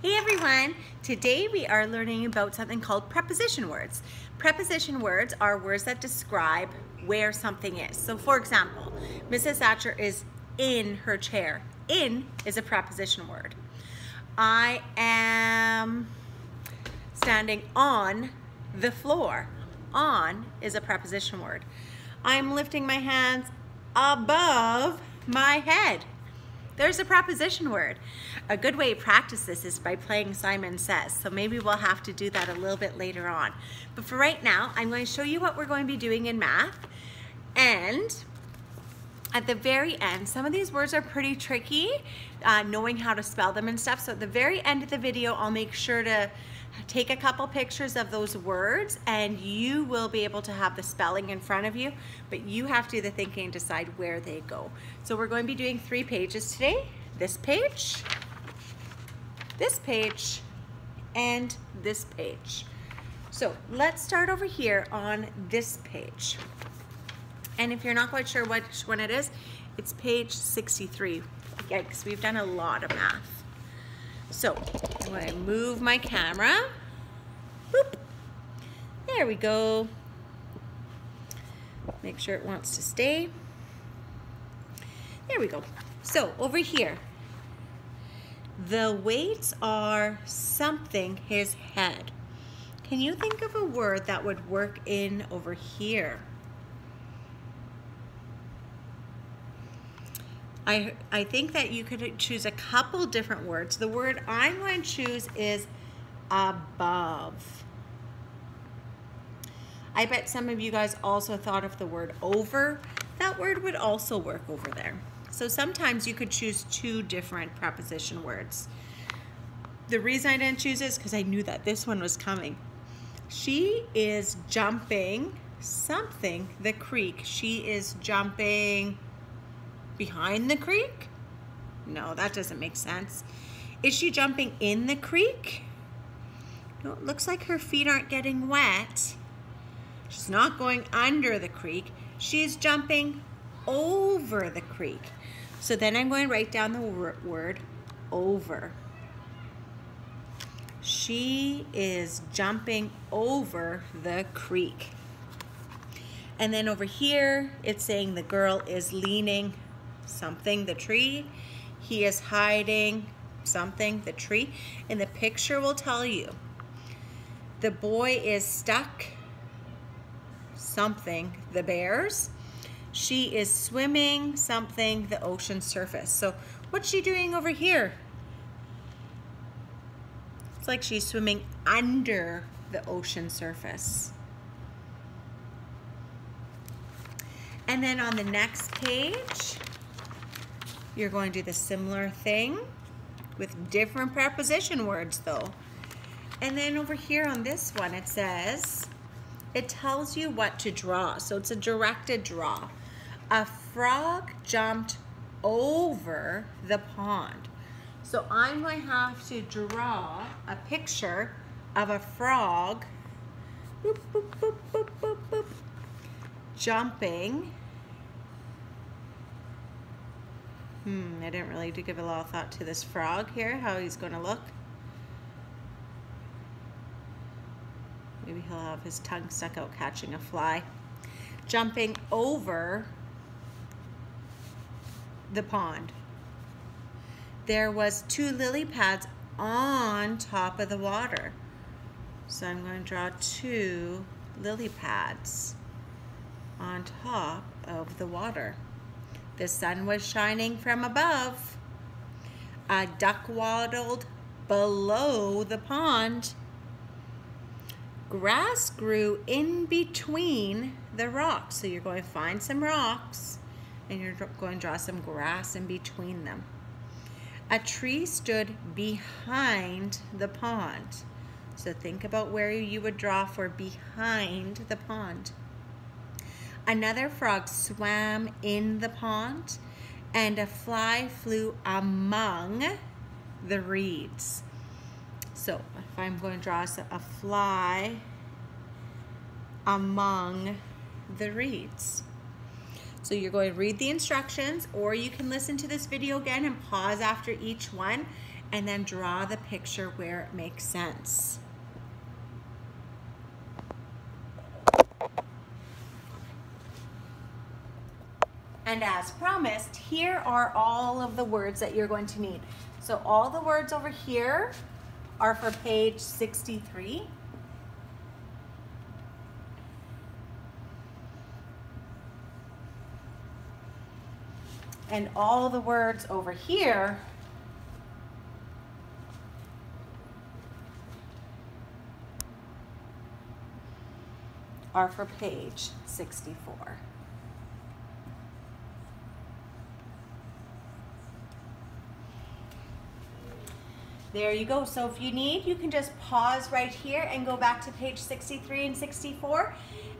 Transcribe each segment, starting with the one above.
Hey everyone! Today we are learning about something called preposition words. Preposition words are words that describe where something is. So for example, Mrs. Thatcher is in her chair. In is a preposition word. I am standing on the floor. On is a preposition word. I'm lifting my hands above my head. There's a preposition word. A good way to practice this is by playing Simon Says. So maybe we'll have to do that a little bit later on. But for right now, I'm going to show you what we're going to be doing in math. And at the very end, some of these words are pretty tricky, knowing how to spell them and stuff. So at the very end of the video, I'll make sure to take a couple pictures of those words and you will be able to have the spelling in front of you, but you have to do the thinking and decide where they go. So we're going to be doing 3 pages today. This page, and this page. So let's start over here on this page. And if you're not quite sure which one it is, it's page 63. Yikes, we've done a lot of math. So I'm going to move my camera. Boop. There we go. Make sure it wants to stay. There we go. So over here, the weights are something his head. Can you think of a word that would work in over here? I think that you could choose a couple different words. The word I'm going to choose is above. I bet some of you guys also thought of the word over. That word would also work over there. So sometimes you could choose 2 different preposition words. The reason I didn't choose this is because I knew that this one was coming. She is jumping something, the creek. She is jumping behind the creek? No, that doesn't make sense. Is she jumping in the creek? No, it looks like her feet aren't getting wet. She's not going under the creek. She's jumping over the creek. So then I'm going to write down the word over. She is jumping over the creek. And then over here, it's saying the girl is leaning something, the tree. He is hiding something, the tree. And the picture will tell you. The boy is stuck something, the bears. She is swimming something, the ocean surface. So what's she doing over here? It's like she's swimming under the ocean surface. And then on the next page, you're going to do the similar thing with different preposition words though. And then over here on this one, it says, it tells you what to draw. So it's a directed draw. A frog jumped over the pond. So I'm going to have to draw a picture of a frog boop, boop, boop, boop, boop, boop, jumping. I didn't really give a lot of thought to this frog here, how he's going to look. Maybe he'll have his tongue stuck out catching a fly. Jumping over the pond. There was 2 lily pads on top of the water. So I'm going to draw 2 lily pads on top of the water. The sun was shining from above. A duck waddled below the pond. Grass grew in between the rocks. So you're going to find some rocks and you're going to draw some grass in between them. A tree stood behind the pond. So think about where you would draw for behind the pond. Another frog swam in the pond and a fly flew among the reeds. So if I'm going to draw a fly among the reeds. So you're going to read the instructions, or you can listen to this video again and pause after each one and then draw the picture where it makes sense. And as promised, here are all of the words that you're going to need. So all the words over here are for page 63. And all the words over here are for page 64. There you go. So if you need, you can just pause right here and go back to page 63 and 64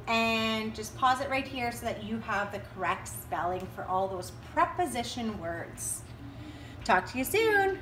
and just pause it right here so that you have the correct spelling for all those preposition words. Talk to you soon.